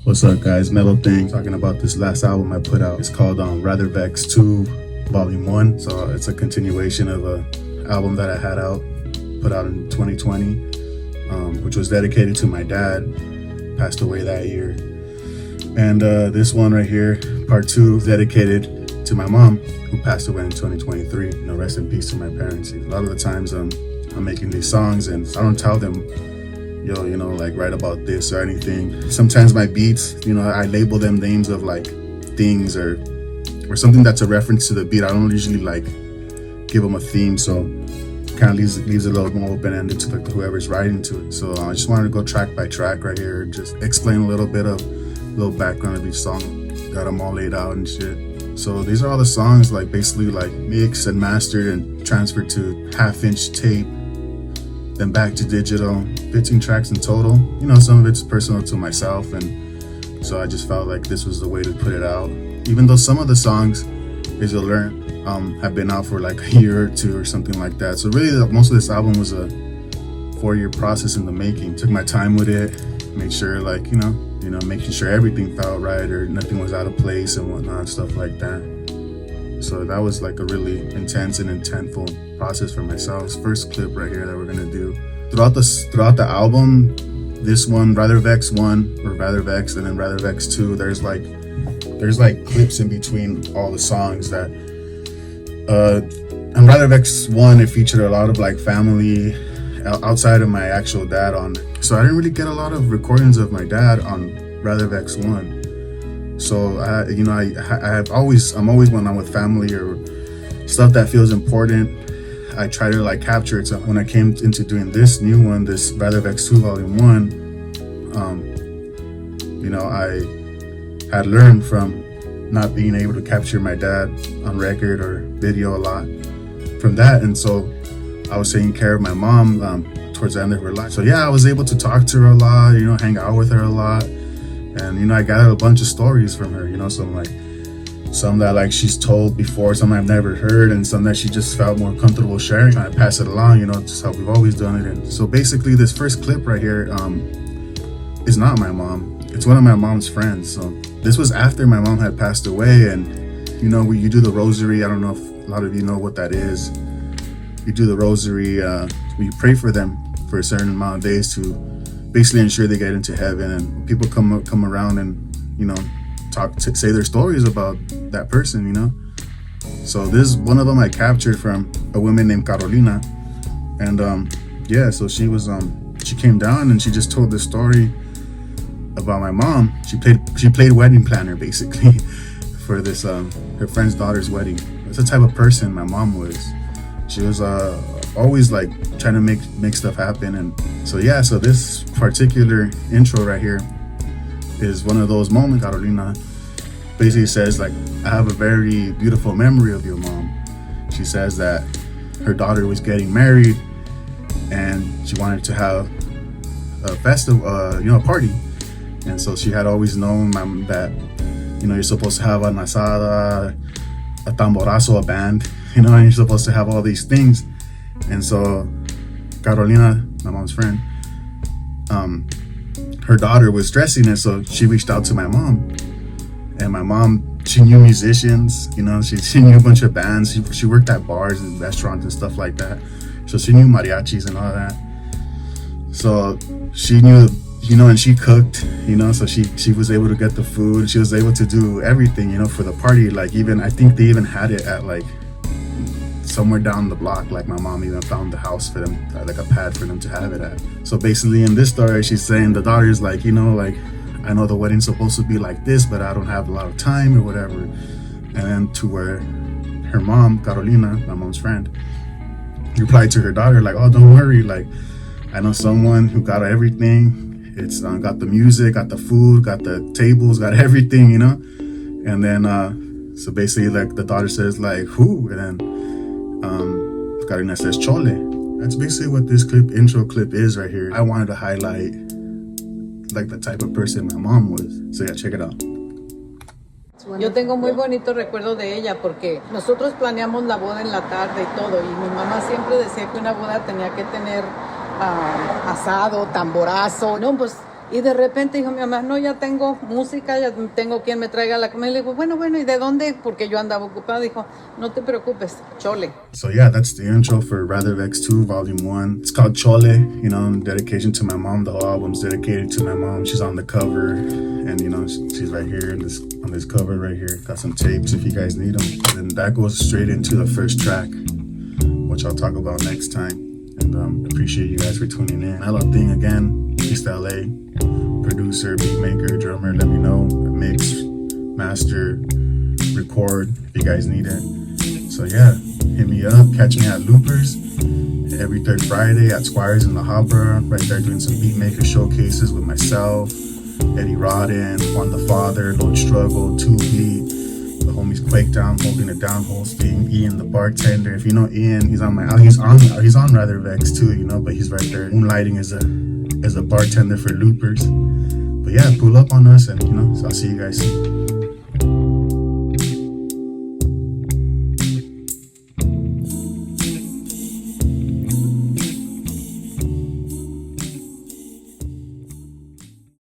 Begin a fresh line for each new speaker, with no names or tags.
What's up, guys? Mellow thing. Talking about this last album I put out. It's called Vexxxed II Volume I. So it's a continuation of a album that I had put out in 2020, which was dedicated to my dad. Passed away that year. And this one right here, part 2, is dedicated to my mom, who passed away in 2023. You know, rest in peace to my parents. A lot of the times I'm making these songs and I don't tell them, yo, you know, like write about this or anything. Sometimes my beats, you know, I label them names of like things or something that's a reference to the beat. I don't usually like give them a theme, so kind of leaves it a little more open-ended to like whoever's writing to it. So I just wanted to go track by track right here, just explain a little bit of background of each song. Got them all laid out and shit. So these are all the songs like basically like mixed and mastered and transferred to half-inch tape, then back to digital. 15 tracks in total. You know, some of it's personal to myself, and so I just felt like this was the way to put it out. Even though some of the songs, as you'll learn, have been out for like a year or two or something like that. So really, most of this album was a 4-year process in the making. Took my time with it, made sure like, you know, making sure everything felt right or nothing was out of place and whatnot, stuff like that. So that was like a really intense and intentful process for myself. This first clip right here that we're gonna do. Throughout the album, this one, Rather Vex 1 or Rather Vex, and then Rather Vex 2, there's like clips in between all the songs that on Rather Vex 1, it featured a lot of like family outside of my actual dad on. So I didn't really get a lot of recordings of my dad on Rather Vex 1. So I'm always when I'm with family or stuff that feels important, I try to like capture it. So when I came into doing this new one, this Rather Vexxed II Volume I, you know, I had learned from not being able to capture my dad on record or video a lot from that. And so I was taking care of my mom towards the end of her life. So yeah, I was able to talk to her a lot, you know, hang out with her a lot. And, you know, I gathered a bunch of stories from her, you know, some that like she's told before, some I've never heard, and some that she just felt more comfortable sharing. I pass it along, you know, just how we've always done it. And so basically this first clip right here is not my mom. It's one of my mom's friends. So this was after my mom had passed away, and you know, you do the rosary. I don't know if a lot of you know what that is. You do the rosary, you pray for them for a certain amount of days to basically ensure they get into heaven, and people come around and, you know, say their stories about that person, you know. So this one of them I captured from a woman named Carolina, and yeah, so she came down and she just told this story about my mom. She played wedding planner basically for this her friend's daughter's wedding. That's the type of person my mom was. She was always like trying to make stuff happen. And so yeah, so this particular intro right here is one of those moments. Carolina basically says like, I have a very beautiful memory of your mom. She says that her daughter was getting married and she wanted to have a festival, you know, a party. And so she had always known that, you know, you're supposed to have an asada, a tamborazo, a band, you know, and you're supposed to have all these things. And so Carolina, my mom's friend, her daughter was dressing it, so she reached out to my mom. And my mom, she knew musicians, you know, she knew a bunch of bands. She worked at bars and restaurants and stuff like that. So she knew mariachis and all that. So she knew, you know, and she cooked, you know, so she was able to get the food. She was able to do everything, you know, for the party. Like even, I think they even had it at like somewhere down the block. Like my mom even found the house for them, like a pad for them to have it at. So basically in this story, she's saying the daughter's like, you know, like, I know the wedding's supposed to be like this, but I don't have a lot of time or whatever. And then to where her mom, Carolina, my mom's friend, replied to her daughter like, oh, don't worry, like I know someone who got everything. It's got the music, got the food, got the tables, got everything, you know. And then so basically like the daughter says like, who? And then Carolina says Chole. That's basically what this intro clip is right here. I wanted to highlight like the type of person my mom was. So yeah, check it out.
Yo tengo muy bonito recuerdo de ella porque nosotros planeamos la boda en la tarde y todo, y mi mamá siempre decía que una boda tenía que tener asado, tamborazo. No, pues Y de repente dijo mi mamá, no, ya tengo música, ya tengo quien me traiga la comida. Y le digo, bueno, ¿y de dónde? Porque yo andaba ocupada. Dijo, no te preocupes, Chole.
So yeah, that's the intro for Rather Vexxed II Volume 1. It's called Chole, you know, in dedication to my mom. The whole album's dedicated to my mom. She's on the cover, and you know, she's right here on this cover right here. Got some tapes if you guys need them. And that goes straight into the first track, which I'll talk about next time. And appreciate you guys for tuning in. Mellow thing again, East LA, producer, beat maker, drummer. Let me know, mix, master, record if you guys need it. So yeah, hit me up, catch me at Loopers every third Friday at Squires in La Habra, right there doing some beat maker showcases with myself, Eddie Rodden, Juan the Father, Lord Struggle, 2B, the homies Quake Down, Holding It Down hosting, Ian the bartender. If you know Ian, he's on Rather Vexxed too, you know, but he's right there moonlighting as a bartender for Loopers. But yeah, pull up on us, and you know, so I'll see you guys soon.